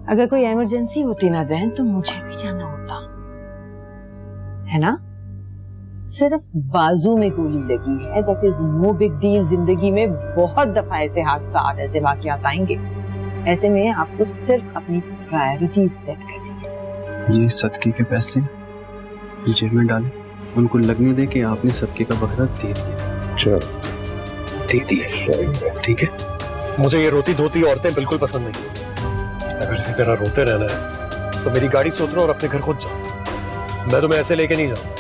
अगर कोई इमरजेंसी होती ना जहन तो मुझे भी जाना होता, है ना? सिर्फ बाजू में गोली लगी है, that is no big deal. जिंदगी में बहुत दफा ऐसे हादसात, ऐसे वाकयात आएंगे। ऐसे में आपको सिर्फ अपनी प्रायोरिटीज सेट करनी है। ये सदके के पैसे जेब में डालें, उनको लगने दे कि आपने सदके का बकरा दे दिया। चलो दे दिया, ठीक है? मुझे ये रोती धोती औरतें बिल्कुल पसंद नहीं। अगर इसी तरह रोते रहना है तो मेरी गाड़ी सोच लो और अपने घर खुद जाओ। मैं तुम्हें ऐसे लेके नहीं जाऊँ।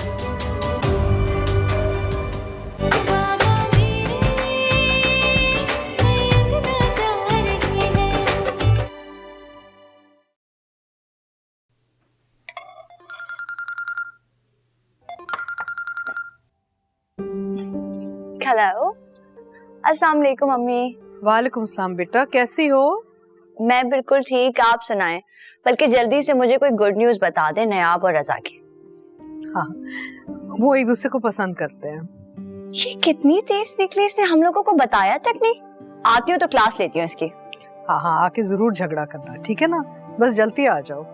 हेलो, अस्सलाम वालेकुम अम्मी। वालेकुम सलाम बेटा, कैसी हो? मैं बिल्कुल ठीक, आप सुनाएं। बल्कि जल्दी से मुझे कोई गुड न्यूज़ बता दें नयाब और रजा की। हाँ, वो एक दूसरे को पसंद करते हैं। ये कितनी तेज निकली, इसने हम लोगों को बताया तक नहीं। आती हूँ तो क्लास लेती हूँ इसकी। हाँ हाँ, आके जरूर झगड़ा करना, ठीक है ना? बस जल्दी आ जाओ।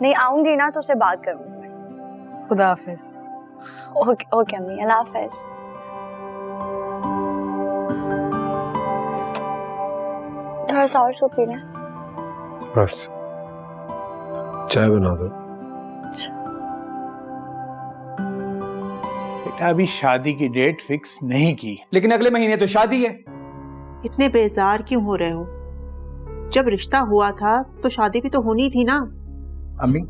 नहीं आऊंगी ना तो उससे बात करूंगी। खुदा हाफिज। ओके अम्मी, अल्लाह हाफिज। थोड़ा सा और सूप पी लें। बस चाय बना दो। बेटा अभी शादी की डेट फिक्स नहीं की, लेकिन अगले महीने तो शादी है। इतने बेजार क्यों हो रहे हो? जब रिश्ता हुआ था तो शादी भी तो होनी थी ना। अम्मी,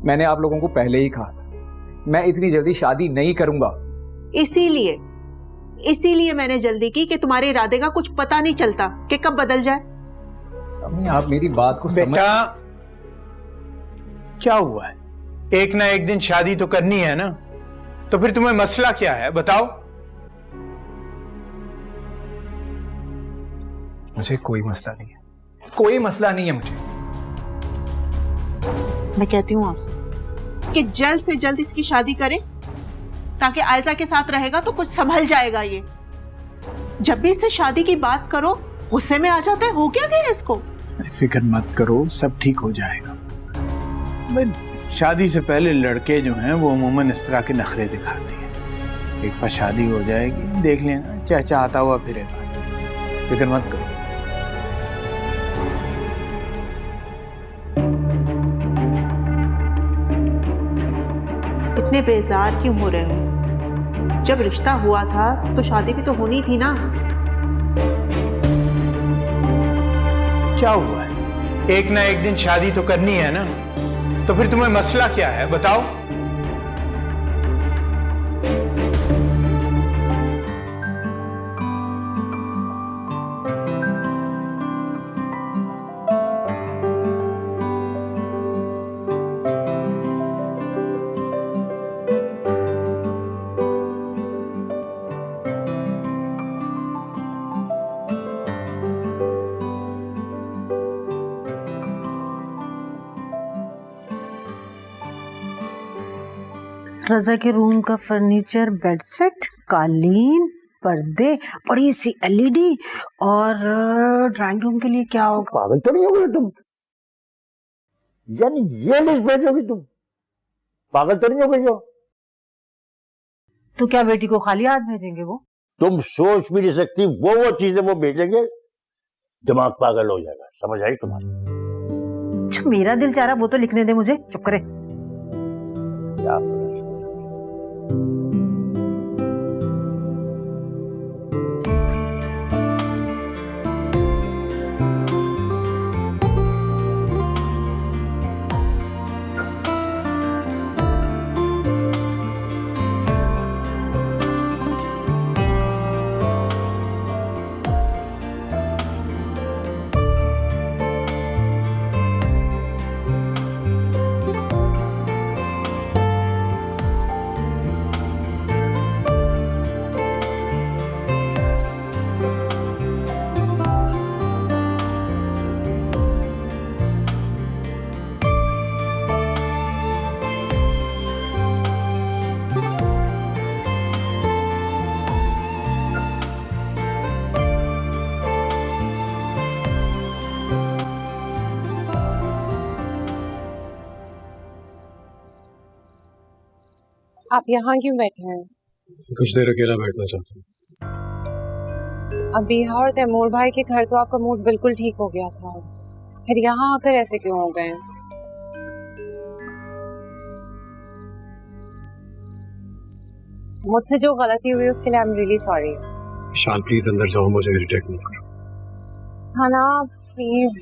मैंने आप लोगों को पहले ही कहा था, मैं इतनी जल्दी शादी नहीं करूंगा। इसीलिए मैंने जल्दी की कि तुम्हारे इरादे का कुछ पता नहीं चलता कि कब बदल जाए। अम्मी, आप मेरी बात को बेटा क्या हुआ है? एक ना एक दिन शादी तो करनी है ना, तो फिर तुम्हें मसला क्या है बताओ। मुझे कोई मसला नहीं है, कोई मसला नहीं है मुझे। मैं कहती हूँ आपसे कि जल्द से जल्द इसकी शादी करें, ताकि आयजा के साथ रहेगा तो कुछ संभल जाएगा। ये जब भी इससे शादी की बात करो गुस्से में आ जाता है। हो क्या गया इसको? फिक्र मत करो, सब ठीक हो जाएगा। शादी से पहले लड़के जो हैं वो अमूमन इस तरह के नखरे दिखाते हैं। एक बार शादी हो जाएगी, देख लेना, चाहता हुआ फिरेगा। फिक्र मत करो। इतने बेजार क्यों हो रहे हो? जब रिश्ता हुआ था तो शादी भी तो होनी थी ना। क्या हुआ है? एक ना एक दिन शादी तो करनी है ना, तो फिर तुम्हें मसला क्या है बताओ। रजा के रूम का फर्नीचर, बेड सेट, कालीन, पर्दे, बड़ी सी एलईडी और ड्राइंग रूम के लिए क्या होगा? पागल तो नहीं हो गए तुम? यानी ये लिस्ट भेजोगी तुम? पागल तो नहीं हो गई हो? तो क्या बेटी को खाली हाथ भेजेंगे वो? तुम सोच भी नहीं सकती, वो चीजें वो भेजेंगे, दिमाग पागल हो जाएगा। समझ आई तुम्हारी? मेरा दिल चाह रहा वो तो लिखने दे मुझे। चुप करे। आप यहाँ क्यों बैठे हैं? कुछ देर अकेला बैठना चाहता हूँ। अभी और तैमूर भाई के घर तो आपका मूड बिल्कुल ठीक हो गया था, फिर यहाँ आकर ऐसे क्यों हो गए? मुझसे जो गलती हुई उसके लिए आई एम रियली सॉरी। शान प्लीज अंदर जाओ, मुझे इरिटेट मत करो। हाँ ना प्लीज।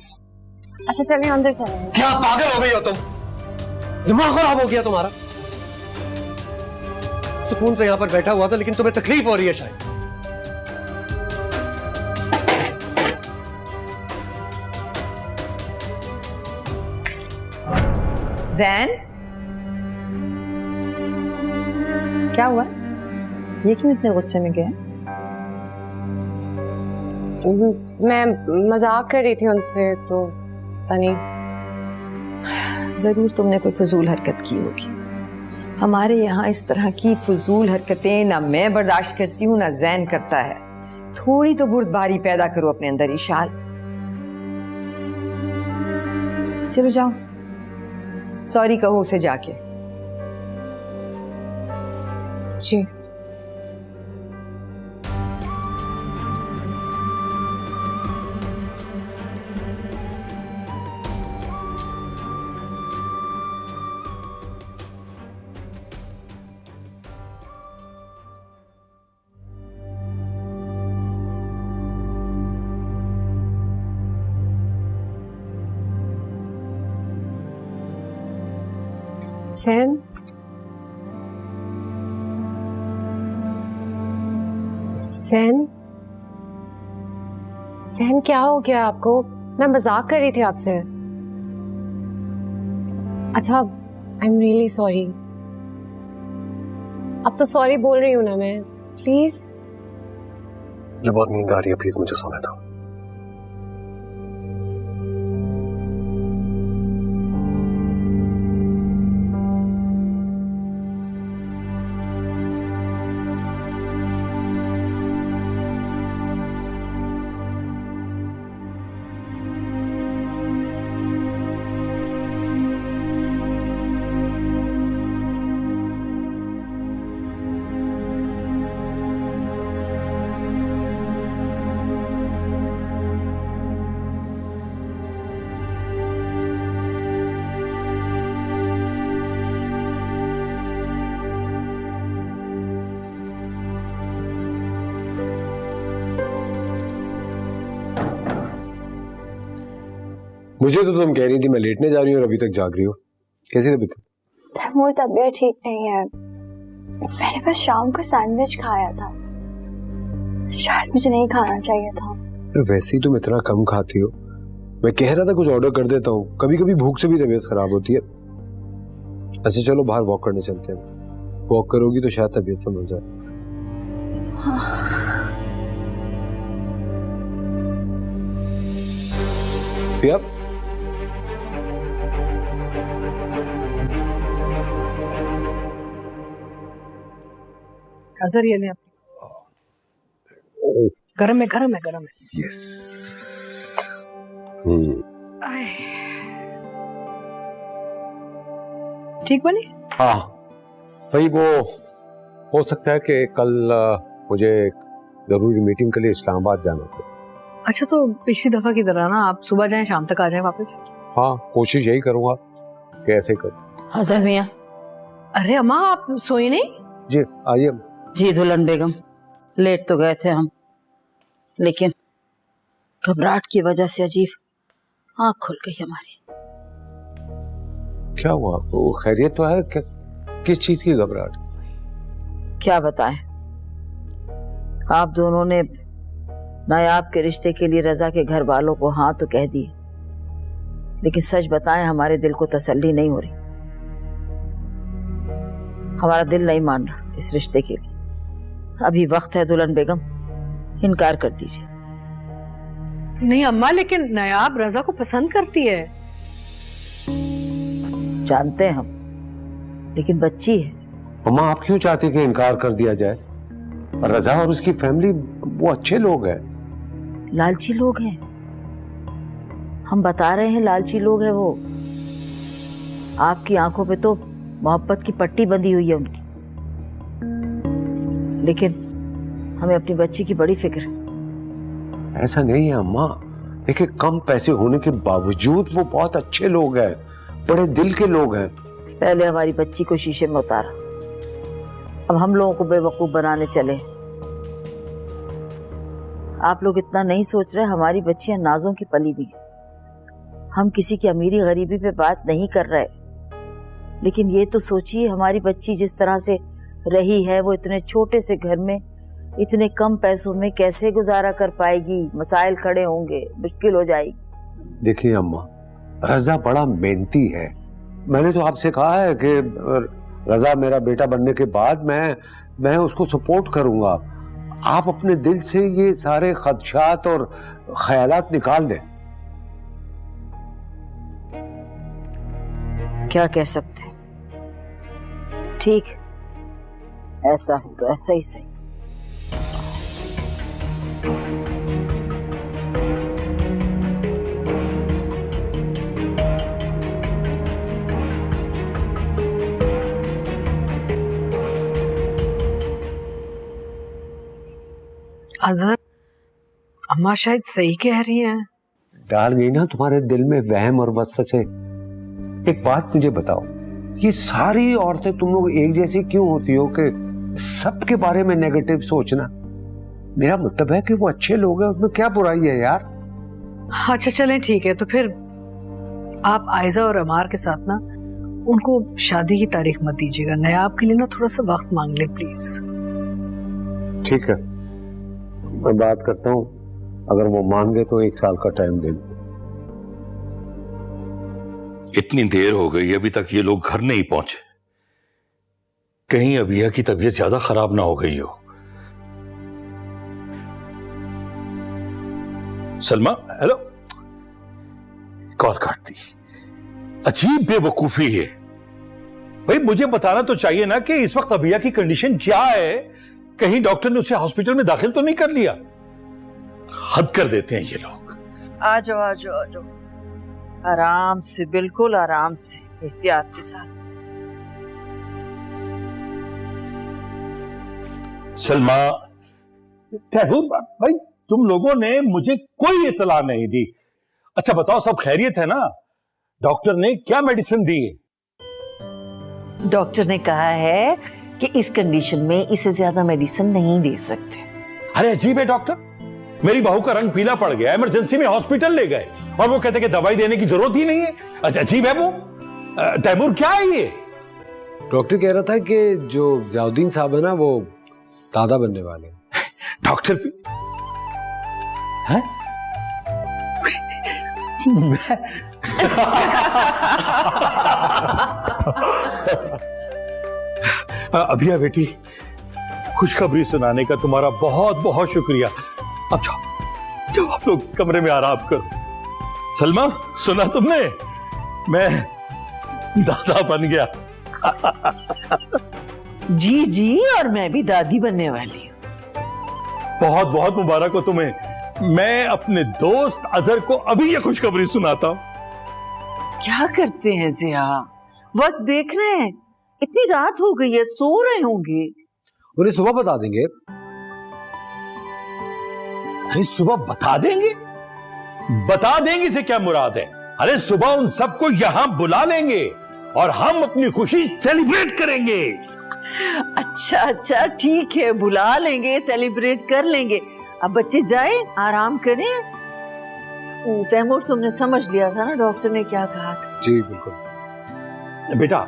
अच्छा चलिए अंदर चलें। क्या पागल हो गई हो तुम? दिमाग खराब हो गया तुम्हारा? सुकून से यहाँ पर बैठा हुआ था, लेकिन तुम्हें तकलीफ हो रही है शायद। जैन, क्या हुआ? ये क्यों इतने गुस्से में गए? मैं मजाक कर रही थी उनसे, तो तनी। जरूर तुमने कोई फजूल हरकत की होगी। हमारे यहाँ इस तरह की फजूल हरकतें ना मैं बर्दाश्त करती हूँ ना जैन करता है। थोड़ी तो बुर्दबारी पैदा करो अपने अंदर इशाल। चलो जाओ, सॉरी कहो उसे जाके। जी। सैन, सैन, सैन क्या हो गया आपको? मैं मजाक कर रही थी आपसे। अच्छा, आई एम रियली सॉरी। अब तो सॉरी बोल रही हूँ ना मैं, प्लीज। मुझे बहुत नींद आ रही है, प्लीज मुझे सोने दो। मुझे तो तुम कह रही थी मैं लेटने जा रही हूँ और अभी तक जाग रही हो। कैसी तबीयत? तैमूर तबीयत ठीक नहीं है। मैंने बस शाम को सैंडविच खाया था, शायद मुझे नहीं खाना चाहिए था। फिर वैसे ही तुम इतना कम खाती हो। मैं कह रहा था कुछ ऑर्डर कर देता हूँ, कभी कभी भूख से भी तबीयत खराब होती है। अच्छा चलो बाहर वॉक करने चलते हैं। वॉक करोगी तो शायद तबीयत संभल जाए। पिया? सर ये ले आप। गरम है, गरम है, गरम है। यस। ठीक बनी? हाँ भाई, वो हो सकता है कि कल मुझे एक जरूरी मीटिंग के लिए इस्लामाबाद जाना था। अच्छा, तो पिछली दफा की तरह ना आप सुबह जाएं शाम तक आ जाएं वापस। हाँ कोशिश यही करूंगा कि ऐसे करूं। हसन मियां। अरे अम्मा आप सोई नहीं? जी आइए। जी दुल्हन बेगम, लेट तो गए थे हम, लेकिन घबराहट की वजह से अजीब आंख खुल गई हमारी। क्या हुआ? वो खैरियत तो है? किस चीज की घबराहट? क्या बताएं, आप दोनों ने नायाब के रिश्ते के लिए रजा के घर वालों को हाँ तो कह दिए, लेकिन सच बताएं हमारे दिल को तसल्ली नहीं हो रही। हमारा दिल नहीं मान रहा इस रिश्ते के लिए। अभी वक्त है दुल्हन बेगम, इनकार कर दीजिए। नहीं अम्मा, लेकिन नायाब रजा को पसंद करती है। जानते हैं हम, लेकिन बच्ची है। अम्मा आप क्यों चाहते कि इनकार कर दिया जाए? रजा और उसकी फैमिली वो अच्छे लोग हैं। लालची लोग हैं, हम बता रहे हैं लालची लोग हैं वो। आपकी आंखों पे तो मोहब्बत की पट्टी बंधी हुई है उनकी। लेकिन हमें अपनी बच्ची की बड़ी फिक्र है। ऐसा नहीं है अम्मा, देखिए कम पैसे होने के बावजूद वो बहुत अच्छे लोग हैं, बड़े दिल के लोग हैं। पहले हमारी बच्ची को शीशे में उतारा, अब हम लोगों को बेवकूफ बनाने चले। आप लोग इतना नहीं सोच रहे, हमारी बच्चियां नाजों की पली भी हैं। हम किसी की अमीरी गरीबी पे बात नहीं कर रहे, लेकिन ये तो सोचिए हमारी बच्ची जिस तरह से रही है, वो इतने छोटे से घर में इतने कम पैसों में कैसे गुजारा कर पाएगी? मसाइल खड़े होंगे, मुश्किल हो जाएगी। देखिए अम्मा, रजा बड़ा मेहनती है। मैंने तो आपसे कहा है कि रजा मेरा बेटा बनने के बाद मैं उसको सपोर्ट करूंगा। आप अपने दिल से ये सारे खदशात और ख्यालात निकाल दें। क्या कह सकते हैं, ठीक ऐसा है तो ऐसा ही सही। अजहर, अम्मा शायद सही कह रही हैं। डाल गई ना तुम्हारे दिल में वहम और वसवसे। एक बात मुझे बताओ, ये सारी औरतें तुम लोग एक जैसी क्यों होती हो कि सबके बारे में नेगेटिव सोचना? मेरा मतलब है कि वो अच्छे लोग हैं, उसमें क्या बुराई है यार? अच्छा चलें ठीक है, तो फिर आप आयजा और अमार के साथ ना उनको शादी की तारीख मत दीजिएगा। नयाब के लिए ना थोड़ा सा वक्त मांग ले प्लीज। ठीक है, मैं बात करता हूँ, अगर वो मान गए तो 1 साल का टाइम दे दो। इतनी देर हो गई अभी तक ये लोग घर नहीं पहुंचे, कहीं अबिया की तबीयत ज्यादा खराब ना हो गई हो। सलमा, हेलो, कॉल काट दी। अजीब बेवकूफी है भाई, मुझे बताना तो चाहिए ना कि इस वक्त अबिया की कंडीशन क्या है। कहीं डॉक्टर ने उसे हॉस्पिटल में दाखिल तो नहीं कर लिया? हद कर देते हैं ये लोग। आ जाओ आ जाओ आ जाओ, आराम से, बिल्कुल आराम से, एहतियात के साथ। सलमा, तैमूर भाई, तुम लोगों ने मुझे कोई इतला नहीं दी। अच्छा बताओ, सब खैरियत है ना? डॉक्टर ने क्या मेडिसिन दी है? डॉक्टर ने कहा है कि इस कंडीशन में इसे ज्यादा मेडिसिन नहीं दे सकते। अरे अजीब है डॉक्टर, मेरी बहू का रंग पीला पड़ गया, इमरजेंसी में हॉस्पिटल ले गए और वो कहते कि दवाई देने की जरूरत ही नहीं है। अजीब है वो। तैमूर क्या है ये? डॉक्टर कह रहा था कि जो ज़ियाउद्दीन साहब है ना, वो दादा बनने वाले हैं। डॉक्टर भी हैं? अभिया बेटी, खुशखबरी सुनाने का तुम्हारा बहुत बहुत शुक्रिया। अब जाओ आप लोग कमरे में आराम करो। सलमा, सुना तुमने, मैं दादा बन गया। जी जी, और मैं भी दादी बनने वाली हूँ। बहुत बहुत मुबारक हो तुम्हें। मैं अपने दोस्त अजहर को अभी ये खुशखबरी सुनाता हूँ। क्या करते हैं जिया, वक्त देख रहे हैं, इतनी रात हो गई है, सो रहे होंगे। उन्हें सुबह बता देंगे। अरे सुबह बता देंगे? बता देंगे से क्या मुराद है? अरे सुबह उन सबको यहां बुला लेंगे और हम अपनी खुशी सेलिब्रेट करेंगे। अच्छा अच्छा ठीक है, बुला लेंगे, सेलिब्रेट कर लेंगे। अब बच्चे जाए, आराम करें। तैमूर, तुमने समझ लिया था ना डॉक्टर ने क्या कहा था? जी बिल्कुल। बेटा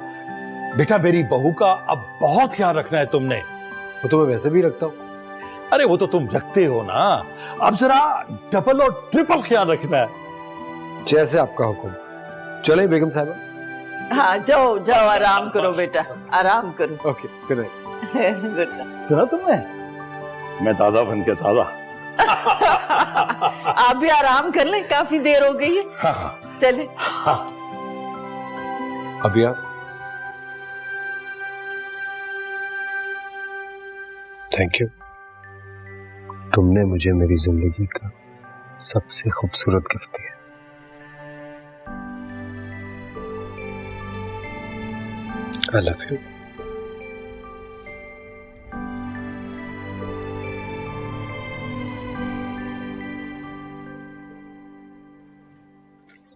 बेटा, मेरी बहू का अब बहुत ख्याल रखना है तुमने। वो तो मैं वैसे भी रखता हूँ। अरे वो तो तुम रखते हो ना, अब जरा डबल और ट्रिपल ख्याल रखना है। जैसे आपका हुक्म। चले बेगम साहब। हाँ जाओ जाओ, आराम करो बेटा, आराम करो। Okay, good night. Good night. सुना तुमने, मैं दादा बन के दादा। आप भी आराम कर लें, काफी देर हो गई है। हाँ। चले। हाँ। अभी आप, थैंक यू। तुमने मुझे मेरी जिंदगी का सबसे खूबसूरत गिफ्ट दिया। I love you.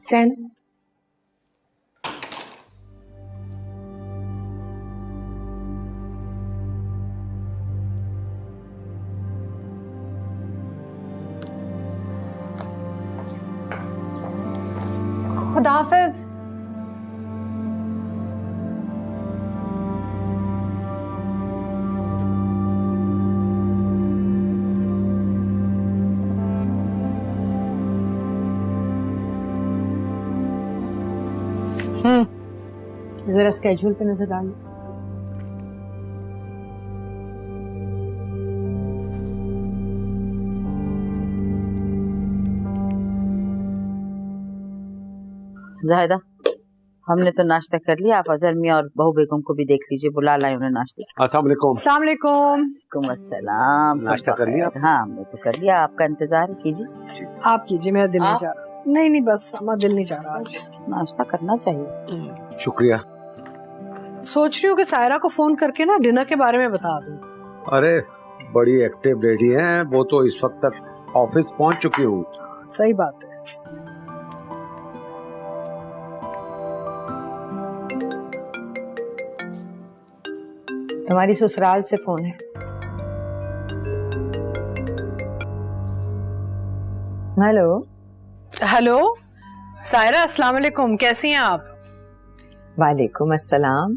जैन, खुदा हाफिज। जरा स्केड्यूल पे नजर डालो। जाहिदा, हमने तो नाश्ता कर लिया, आप अजहर मियां और बहू बेगम को भी देख लीजिए, बुला लाए उन्हें नाश्ते। अस्सलाम वालेकुम। अस्सलाम वालेकुम। वालेकुम अस्सलाम। नाश्ता कर लिया? हाँ, हमने तो कर लिया, आपका इंतजार कीजिए। आप कीजिए, मेरा दिल नहीं जा रहा। नहीं बस हमारा दिल नहीं जा रहा आज। नाश्ता करना चाहिए। शुक्रिया। सोच रही हूँ कि सायरा को फोन करके ना डिनर के बारे में बता दूं। अरे बड़ी एक्टिव लेडी हैं वो, तो इस वक्त तक ऑफिस पहुंच चुकी हूँ। सही बात है। तुम्हारी ससुराल से फोन है। हेलो हेलो सायरा, अस्सलाम वालेकुम, कैसी हैं आप? वालेकुम अस्सलाम।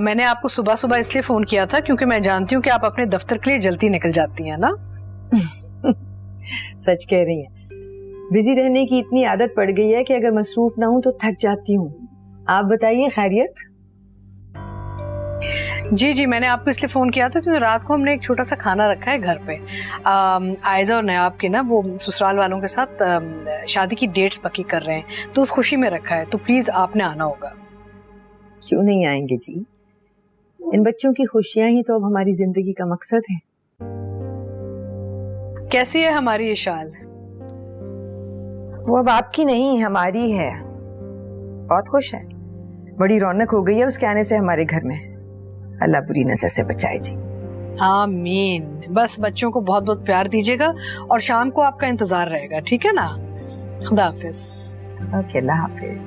मैंने आपको सुबह सुबह इसलिए फोन किया था क्योंकि मैं जानती हूँ कि आप अपने दफ्तर के लिए जल्दी निकल जाती हैं ना। सच कह रही हैं। बिजी रहने की इतनी आदत पड़ गई है कि अगर मसरूफ ना हूं तो थक जाती हूँ। आप बताइए, खैरियत? जी, मैंने आपको इसलिए फोन किया था क्योंकि रात को हमने एक छोटा सा खाना रखा है घर पे। आयजा और नयाब के ना वो ससुराल वालों के साथ शादी की डेट्स पक्की कर रहे हैं, तो उस खुशी में रखा है, तो प्लीज आपने आना होगा। क्यों नहीं आएंगे जी, इन बच्चों की खुशियां ही तो अब हमारी जिंदगी का मकसद है। कैसी है हमारी ये शाल? वो अब आपकी नहीं हमारी है। बहुत खुश है, बड़ी रौनक हो गई है उसके आने से हमारे घर में। अल्लाह बुरी नजर से बचाए जी। आमीन। बस बच्चों को बहुत बहुत प्यार दीजिएगा और शाम को आपका इंतजार रहेगा, ठीक है ना? खुदा हाफिज। ओके, अल्लाह हाफिज।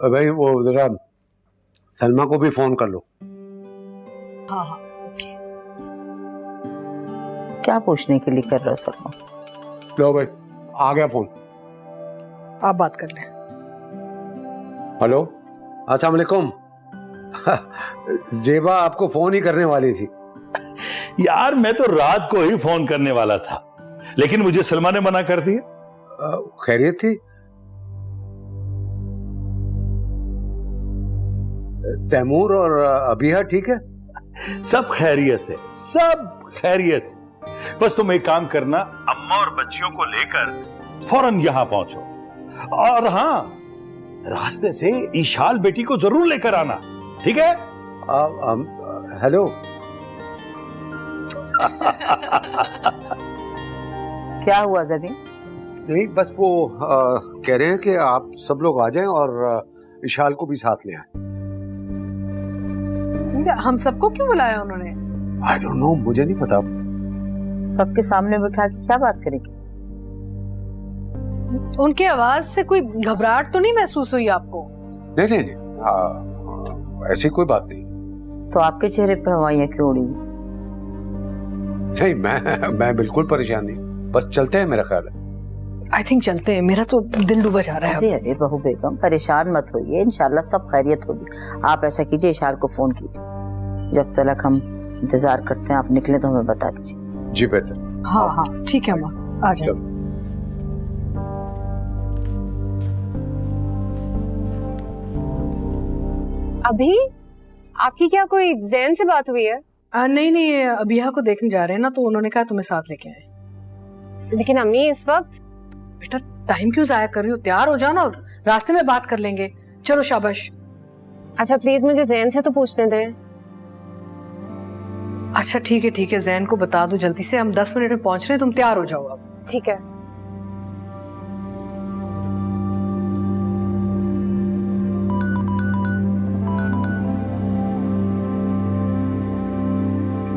भाई वो जरा सलमा को भी फोन कर लो। हाँ ओके। क्या पूछने के लिए कर रहे हो सलमा? लो भाई, आ गया फोन। आप बात कर लें। हेलो, अस्सलाम वालेकुम। जेबा आपको फोन ही करने वाली थी। यार मैं तो रात को ही फोन करने वाला था, लेकिन मुझे सलमा ने मना कर दिया। खैरियत थी? तैमूर और अबिया ठीक है? सब खैरियत है, सब खैरियत। बस तुम एक काम करना, अम्मा और बच्चियों को लेकर फौरन यहां पहुंचो। और हाँ, रास्ते से ईशाल बेटी को जरूर लेकर आना, ठीक है? हेलो। क्या हुआ ज़मीन? नहीं, बस वो कह रहे हैं कि आप सब लोग आ जाएं और ईशाल को भी साथ ले आए। हम सबको क्यों बुलाया उन्होंने? I don't know, मुझे नहीं पता। सबके सामने बैठा के क्या बात करेंगे? उनकी आवाज से कोई घबराहट तो नहीं महसूस हुई आपको? नहीं, ऐसी कोई बात नहीं। तो आपके चेहरे पे हवाइयां क्यों उड़ी? नहीं, मैं बिल्कुल परेशान नहीं, बस चलते हैं मेरा ख्याल है। आई थिंक चलते हैं, मेरा तो दिल डूबा जा रहा है। अरे बहू बेगम परेशान मत होइए, इंशाल्लाह सब खैरियत होगी। आप ऐसा कीजिए, इशाल को फोन कीजिए, जब तक हम इंतजार करते हैं आप निकले तो हमें बता दीजिए। जी बेहतर। हाँ ठीक है माँ, आ जाओ। अभी आपकी क्या कोई जैन से बात हुई है? नहीं, अबिया को देखने जा रहे हैं ना, तो उन्होंने कहा तुम्हें साथ लेके आए। लेकिन अम्मी इस वक्त? बेटा टाइम क्यों जाया कर रही हो, तैयार हो जाओ ना, रास्ते में बात कर लेंगे। चलो शाबाश। अच्छा प्लीज मुझे जैन से तो पूछने दें। अच्छा ठीक है, जैन को बता दो जल्दी से, हम 10 मिनट में पहुंच रहे हैं, तुम तैयार हो जाओ अब। ठीक है।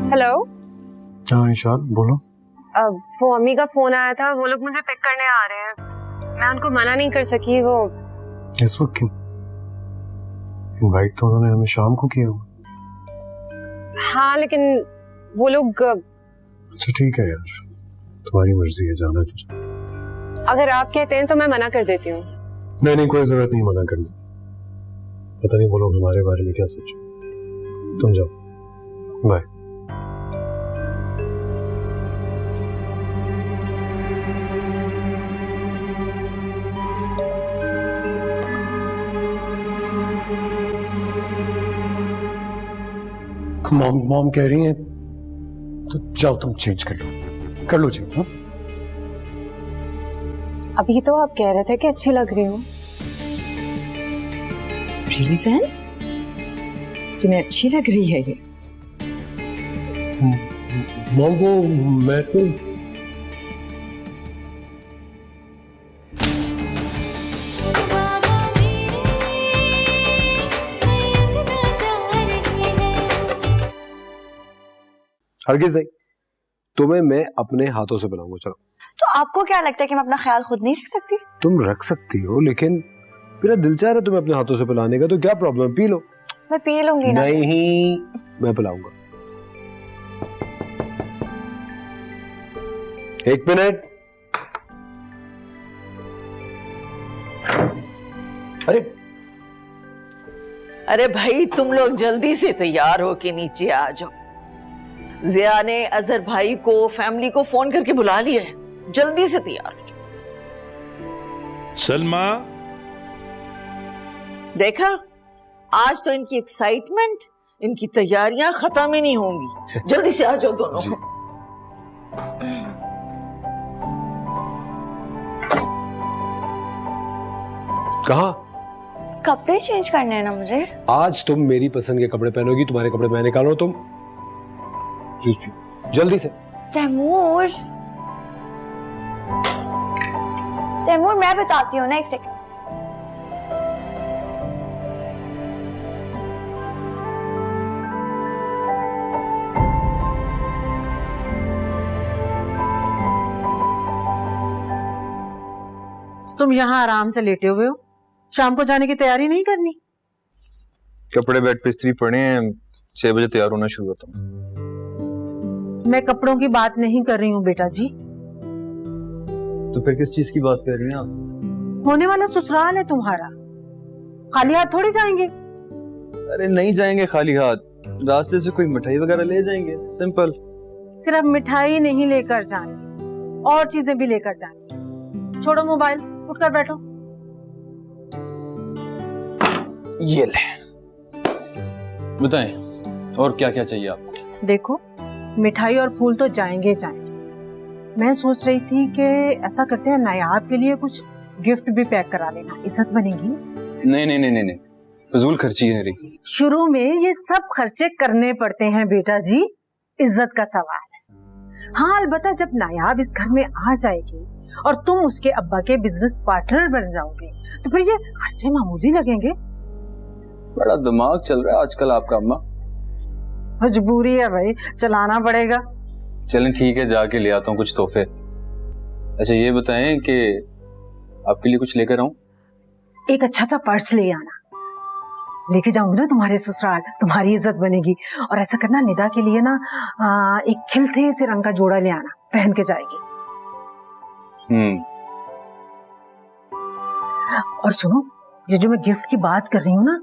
हेलो हाँ इशार बोलो। वो अम्मी का फोन आया था, वो लोग मुझे पिक करने आ रहे हैं। मैं उनको मना नहीं कर सकी। वो इस वक्त क्यों? इनवाइट तो उन्होंने हमें शाम को किया हुआ। हाँ लेकिन वो लोग। अच्छा ठीक है यार, तुम्हारी मर्जी है, जाना है तुझे। अगर आप कहते हैं तो मैं मना कर देती हूँ। नहीं कोई जरूरत नहीं मना करने। पता नहीं वो लोग हमारे बारे में क्या सोचे। तुम जाओ, बाय। मॉम कह रही है तो जाओ तुम चेंज कर लो चेंज। हाँ अभी तो आप कह रहे थे कि अच्छी लग रही हूँ। Really, Zain? तुम्हें अच्छी लग रही है ये? मॉम वो मैं तो हरगिज नहीं, तुम्हें मैं अपने हाथों से पिलाऊंगा। चलो। तो आपको क्या लगता है कि मैं अपना ख्याल खुद नहीं रख सकती? तुम रख सकती हो, लेकिन मेरा दिल चाह रहा है तुम्हें अपने हाथों से पिलाने का, तो क्या प्रॉब्लम? P low. मैं पी लूंगी ना। नहीं, मैं पिलाऊंगा। 1 मिनट। अरे भाई तुम लोग जल्दी से तैयार हो के नीचे आ जाओ। जिया ने अजहर भाई को, फैमिली को फोन करके बुला लिया है, जल्दी से तैयार हो जाओ। सलमा, देखा आज तो इनकी एक्साइटमेंट, इनकी तैयारियां खत्म ही नहीं होंगी। जल्दी से आ जाओ दोनों। कहाँ? कपड़े चेंज करने हैं ना मुझे। आज तुम मेरी पसंद के कपड़े पहनोगी, तुम्हारे कपड़े मैं निकालो। तुम जल्दी से। तैमूर मैं बताती हूँ ना, 1 सेकंड। तुम यहाँ आराम से लेटे हुए हो, शाम को जाने की तैयारी नहीं करनी? कपड़े बेड पे इस्त्री पड़े हैं, 6 बजे तैयार होना शुरू होता हूँ। मैं कपड़ों की बात नहीं कर रही हूँ बेटा जी। तो फिर किस चीज की बात कर रही हैं आप? होने वाला ससुराल है तुम्हारा, खाली हाथ थोड़ी जाएंगे। अरे नहीं जाएंगे खाली हाथ, रास्ते से कोई मिठाई वगैरह ले जाएंगे, सिंपल। सिर्फ मिठाई नहीं लेकर जानी, और चीजें भी लेकर जानी। छोड़ो मोबाइल, उठकर बैठो। ये ले, बताएं और क्या क्या चाहिए आपको? देखो मिठाई और फूल तो जाएंगे जाएंगे। मैं सोच रही थी कि ऐसा करते हैं, नायाब के लिए कुछ गिफ्ट भी पैक करा लेना, इज्जत बनेगी। नहीं नहीं नहीं नहीं, फजूल खर्ची है रही। शुरू में ये सब खर्चे करने पड़ते हैं बेटा जी, इज्जत का सवाल है। हाँ अलबत्ता जब नायाब इस घर में आ जाएगी और तुम उसके अब्बा के बिजनेस पार्टनर बन जाओगे तो फिर ये खर्चे मामूली लगेंगे। बड़ा दिमाग चल रहा है आजकल आपका अम्मा। मजबूरी है भाई, चलाना पड़ेगा। चलें ठीक है, जाके ले आता हूँ कुछ तोहफे। अच्छा ये बताएं कि आपके लिए कुछ लेकर आऊं? एक अच्छा सा पर्स ले आना, लेके जाऊंगी ना तुम्हारे ससुराल, तुम्हारी इज्जत बनेगी। और ऐसा करना, निदा के लिए ना एक खिलते से रंग का जोड़ा ले आना, पहन के जाएगी। और सुनो, ये जो मैं गिफ्ट की बात कर रही हूँ ना,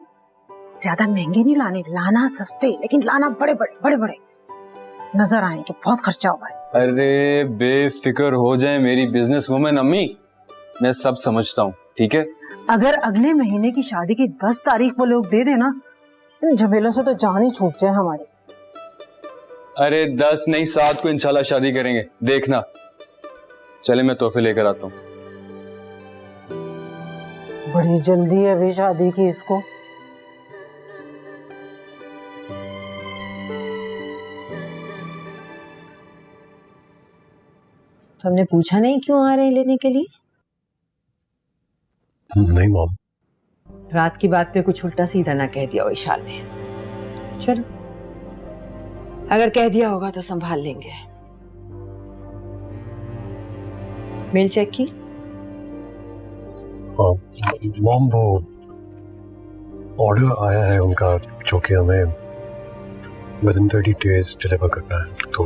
ज्यादा महंगे नहीं लाने, लाना सस्ते, लेकिन लाना बड़े बड़े नजर आएंगे, बहुत खर्चा हुआ है। अरे बेफिक्र हो जाए मेरी बिजनेस वुमेन अम्मी, मैं सब समझता हूँ, ठीक है। अगर अगले महीने की शादी की 10 तारीख वो लोग दे देना, इन झमेलों से तो जान ही छूट जाए हमारी। अरे 10 नहीं 7 को इंशाल्लाह शादी करेंगे, देखना। चले मैं तोहफे लेकर आता हूँ। बड़ी जल्दी है अभी शादी की इसको। हमने पूछा नहीं क्यों आ रहे हैं लेने के लिए? नहीं मॉम। रात की बात पे कुछ उल्टा सीधा ना कह दिया हो विशाल ने। चलो, अगर कह दिया होगा तो संभाल लेंगे। मेल चेक की? मॉम वो ऑर्डर आया है उनका जो कि हमें विदिन 30 days डिलीवर करना है, तो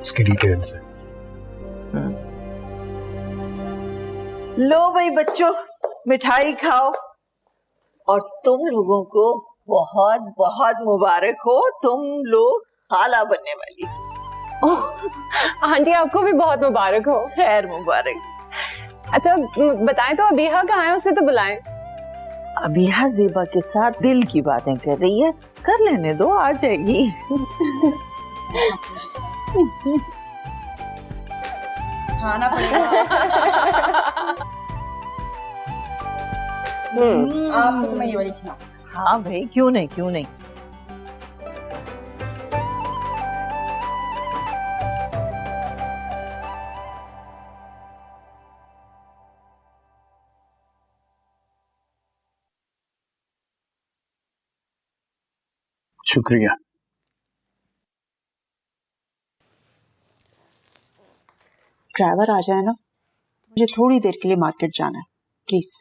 उसकी डिटेल्स है। लो भाई बच्चों, मिठाई खाओ। और तुम लोगों को बहुत बहुत मुबारक हो, तुम लोग खाला बनने वाली। ओह आंटी, आपको भी बहुत मुबारक हो। खैर मुबारक। अच्छा बताएं तो अबीहा कहाँ है, उसे तो बुलाएं। अबीहा ज़ेबा के साथ दिल की बातें कर रही है, कर लेने दो, आ जाएगी। खाना पड़ेगा। आपको तो मैं ये वाली खिलाऊं। हाँ भाई, क्यों नहीं क्यों नहीं। शुक्रिया। ड्राइवर आ जाए ना, मुझे थोड़ी देर के लिए मार्केट जाना है, प्लीज।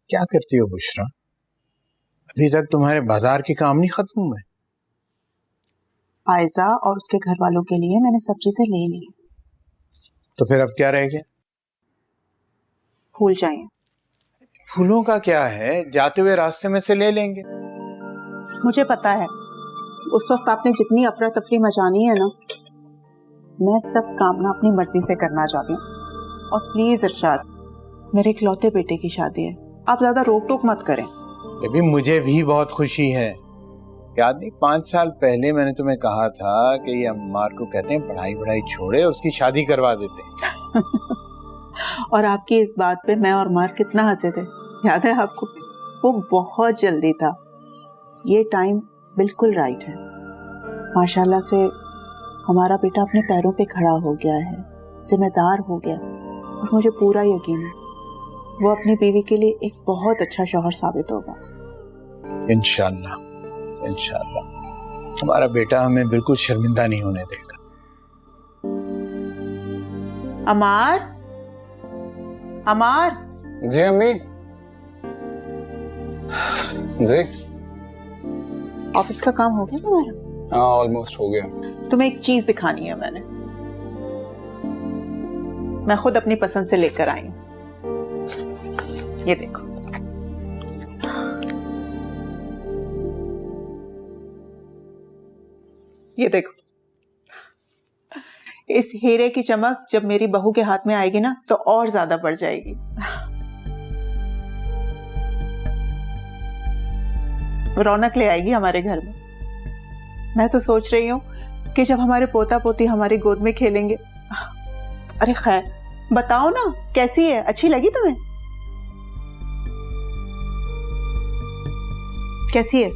क्या करती हो बुशरा? अभी तक तुम्हारे बाजार के काम नहीं खत्म हुए? आयजा और उसके घर वालों के लिए मैंने सब चीजें ले ली। तो फिर अब क्या रह गया? भूल जाइए। फूलों का क्या है, जाते हुए रास्ते में से ले लेंगे। मुझे पता है उस वक्त आपने जितनी अफरा तफरी मचानी है ना, मैं सब काम ना अपनी मर्जी से करना चाहती हूँ। और प्लीज इरशाद, मेरे इकलौते बेटे की शादी है, आप ज्यादा रोक टोक मत करें। अभी मुझे भी बहुत खुशी है। याद नहीं 5 साल पहले मैंने तुम्हें कहा था कि ये अम्मार को कहते हैं पढ़ाई वढ़ाई छोड़े, उसकी शादी करवा देते हैं। और आपकी इस बात पे मैं और मार कितना हंसे थे, याद है आपको? वो बहुत जल्दी था, ये टाइम बिल्कुल राइट है। माशाल्लाह से हमारा बेटा अपने पैरों पे खड़ा हो गया है, जिम्मेदार हो गया, और मुझे पूरा यकीन है वो अपनी बीवी के लिए एक बहुत अच्छा शौहर साबित होगा। इंशाल्लाह इंशाल्लाह हमारा बेटा हमें बिल्कुल शर्मिंदा नहीं होने देगा। अमार, अमार। जी अम्मी। जी। ऑफिस का काम हो गया तुम्हारा? हाँ ऑलमोस्ट हो गया। तुम्हें एक चीज दिखानी है, मैं खुद अपनी पसंद से लेकर आई हूँ। ये देखो, ये देखो, इस हीरे की चमक जब मेरी बहू के हाथ में आएगी ना तो और ज्यादा बढ़ जाएगी। रौनक ले आएगी हमारे घर में। मैं तो सोच रही हूँ कि जब हमारे पोता पोती हमारी गोद में खेलेंगे। अरे खैर बताओ ना, कैसी है, अच्छी लगी तुम्हें? कैसी है?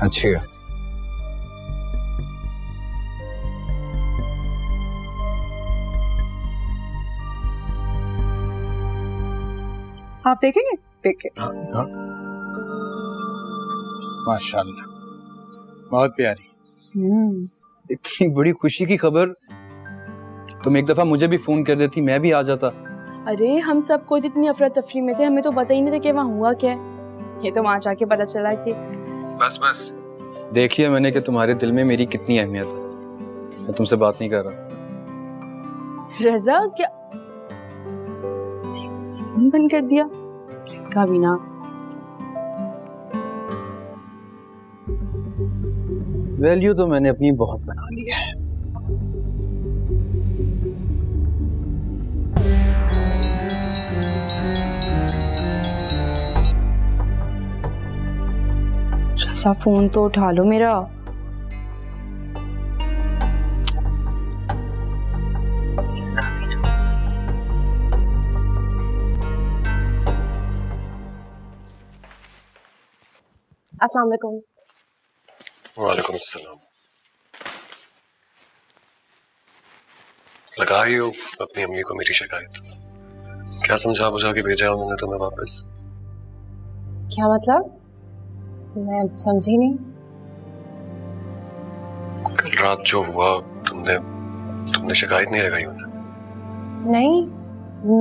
अच्छी है। आप देखेंगे? देखें। हाँ। माशाल्लाह, बहुत प्यारी। इतनी बड़ी खुशी की खबर, तुम एक दफा मुझे भी फोन कर देती, मैं भी आ जाता। अरे हम सब खुद इतनी अफरा तफरी में थे, हमें तो पता ही नहीं था कि वहाँ हुआ क्या है। ये तो वहाँ जाके पता चला कि बस देखिए मैंने कि तुम्हारे दिल में मेरी कितनी अहमियत है। मैं तुमसे बात नहीं कर रहा। रजा क्या फोन बंद कर दिया? कभी ना। वैल्यू तो मैंने अपनी बहुत बना ली है। रजा फोन तो उठा लो मेरा। अस्सलाम वालेकुम। वालेकुम अस्सलाम। लगाई हो अपनी अम्मी को मेरी शिकायत? क्या समझा बुझा के भेजा उन्होंने तुम्हें वापस? क्या मतलब? मैं समझी नहीं। कल रात जो हुआ तुमने शिकायत नहीं लगाई उन्हें? नहीं,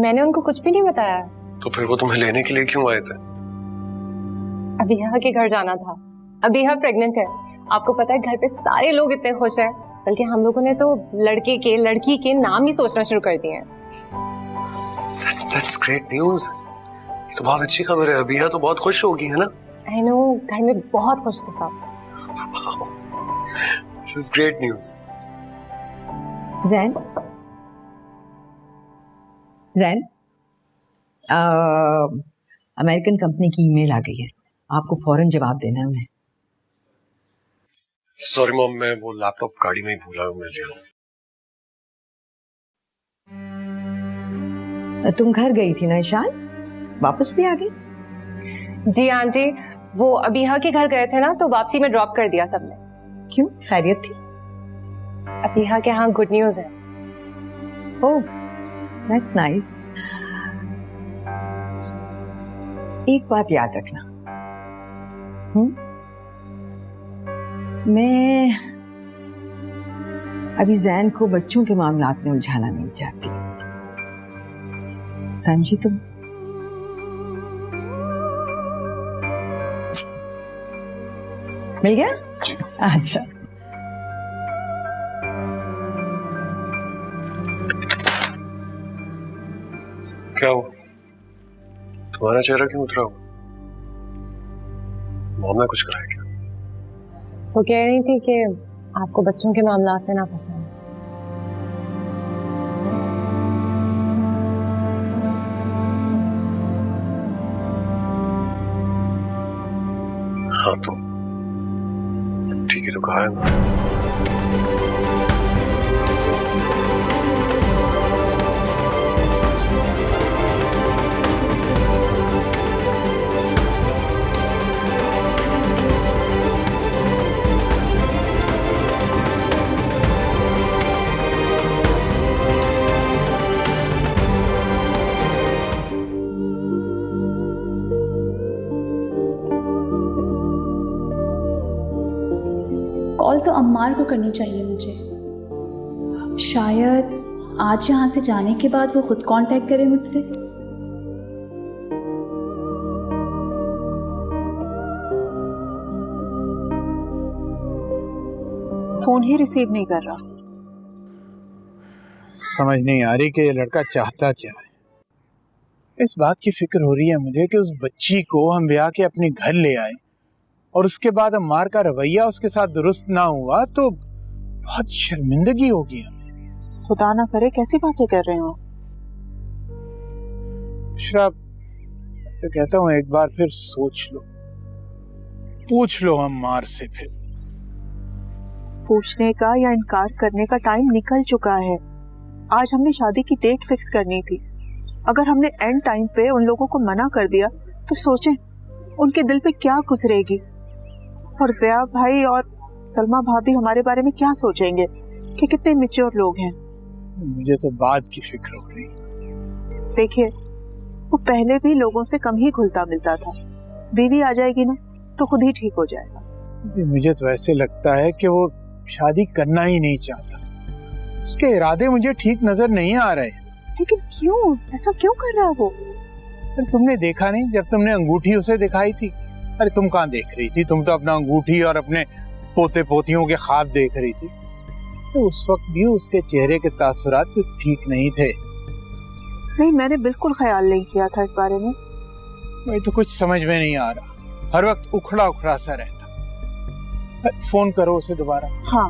मैंने उनको कुछ भी नहीं बताया। तो फिर वो तुम्हें लेने के लिए क्यों आए थे? अबीहा के घर जाना था। अबीहा प्रेग्नेंट है। आपको पता है घर पे सारे लोग इतने खुश हैं, बल्कि हम लोगों ने तो लड़की के नाम ही सोचना शुरू कर दिए हैं। That's great news. ये तो बहुत अच्छी खबर है। अबीहा तो बहुत खुश होगी, है ना? I know, घर में बहुत खुश थे सब। This is great news. Jain, American company की ईमेल आ गई है, आपको फौरन जवाब देना है उन्हें। सॉरी मॉम, मैं वो लैपटॉप गाड़ी में ही भूला हूँ। तुम घर गई थी ना ईशान, वापस भी आ गई? जी आंटी, वो अबीहा के घर गए थे ना, तो वापसी में ड्रॉप कर दिया सबने। क्यों, खैरियत थी? अबीहा के यहाँ गुड न्यूज है। ओह, दैट्स नाइस। एक बात याद रखना, मैं अभी जैन को बच्चों के मामलात में उलझाना नहीं चाहती, समझी तुम? मिल गया? अच्छा, क्या हुआ? तुम्हारा चेहरा क्यों उतरा हुआ? मॉम ने कुछ कराया क्या? वो कह रही थी कि आपको बच्चों के मामलात में ना पसंद। हाँ तो ठीक है, तो कहा है। कॉल तो अम्मार को करनी चाहिए मुझे। शायद आज यहाँ से जाने के बाद वो खुद कांटेक्ट करे मुझसे। फोन ही रिसीव नहीं कर रहा। समझ नहीं आ रही कि ये लड़का चाहता क्या है। इस बात की फिक्र हो रही है मुझे कि उस बच्ची को हम ब्याह के अपने घर ले आए और उसके बाद अम्मार का रवैया उसके साथ दुरुस्त ना हुआ तो बहुत शर्मिंदगी होगी हमें। खुदा ना करे, कैसी बातें कर रहे हो? शराब, तो कहता हूँ एक बार फिर सोच लो, पूछ लो अम्मार से। फिर पूछने का या इनकार करने का टाइम निकल चुका है। आज हमने शादी की डेट फिक्स करनी थी। अगर हमने एंड टाइम पे उन लोगों को मना कर दिया तो सोचें उनके दिल पे क्या गुजरेगी, और ज़िया भाई और सलमा भाभी हमारे बारे में क्या सोचेंगे कि कितने मैच्योर लोग हैं। मुझे तो बात की फिक्र हो रही। देखिए, वो पहले भी लोगों से कम ही घुलता मिलता था। बीवी आ जाएगी ना तो खुद ही ठीक हो जाएगा। मुझे तो ऐसे लगता है कि वो शादी करना ही नहीं चाहता। उसके इरादे मुझे ठीक नजर नहीं आ रहे। लेकिन क्यों, ऐसा क्यों कर रहा है वो? अरे तुमने देखा नहीं जब तुमने अंगूठी उसे दिखाई थी? अरे तुम कहाँ देख रही थी, तुम तो अपना अंगूठी और अपने पोते पोतियों के ख्वाब देख रही थी। तो उस वक्त भी उसके चेहरे के तासुरात कुछ ठीक नहीं थे। नहीं, मैंने बिल्कुल ख्याल नहीं किया था इस बारे में। मुझे तो कुछ समझ में नहीं आ रहा, हर वक्त उखड़ा उखड़ा सा रहता। फोन करो उसे दोबारा। हाँ।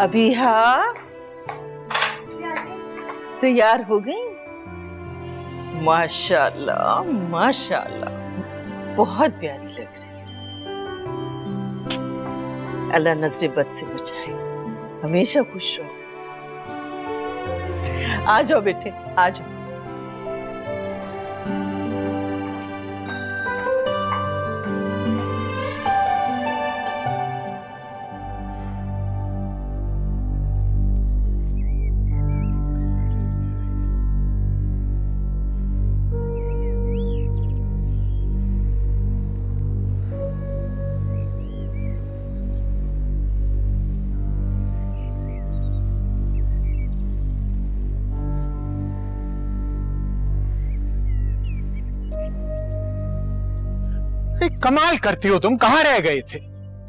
अभी हाँ तैयार हो गई? माशाल्लाह माशाल्लाह, बहुत प्यारी लग रही है। अल्लाह नजरे बद से बचाए, हमेशा खुश रहो। आ जाओ बेटे, आ जाओ। कमाल करती हो तुम, कहाँ रह गए थे?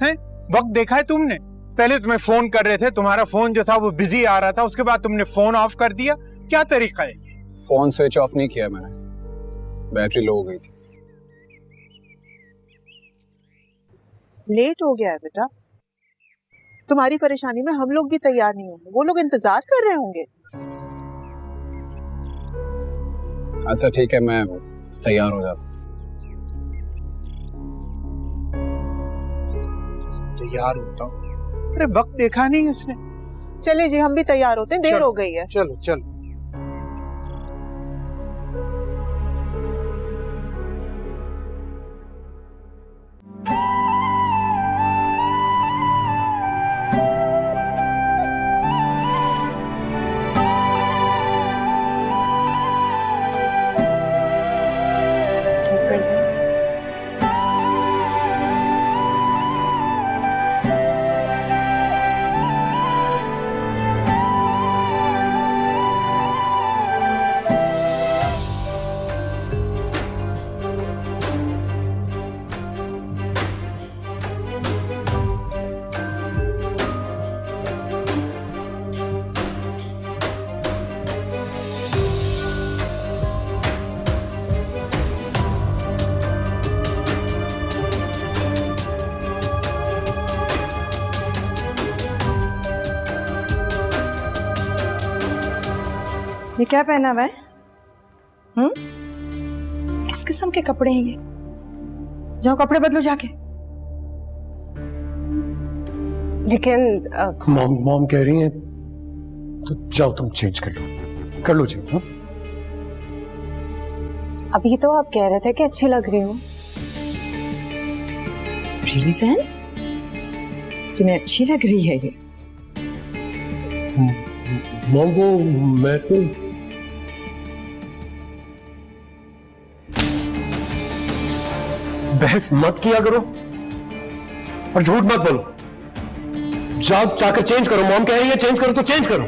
हैं? वक्त देखा है तुमने? पहले तुम्हें फोन कर रहे थे, तुम्हारा फोन जो था वो बिजी आ रहा था, उसके बाद तुमने फोन ऑफ कर दिया। क्या तरीका है ये? फोन स्विच ऑफ नहीं किया मैंने, बैटरी लो हो गई थी। लेट हो गया है बेटा, तुम्हारी परेशानी में हम लोग भी तैयार नहीं होंगे, वो लोग इंतजार कर रहे होंगे। अच्छा ठीक है, मैं तैयार हो जाता हूँ। तैयार होता हूँ? अरे वक्त देखा नहीं इसने। चले जी, हम भी तैयार होते हैं, देर हो गई है। चलो चलो। ये क्या पहना हुआ है? किस किस्म के कपड़े हैं ये? जाओ कपड़े बदलो जाके। लेकिन मॉम कह रही हैं तो जाओ तुम चेंज कर लो चेंज। हाँ अभी तो आप कह रहे थे कि अच्छी लग रही हो। रियली ज़ैन, तुम्हें अच्छी लग रही है ये? मॉम वो मैं तो बहस मत किया करो और झूठ मत बोलो। जाओ जाकर चेंज करो, मॉम कह रही है चेंज करो तो चेंज करो।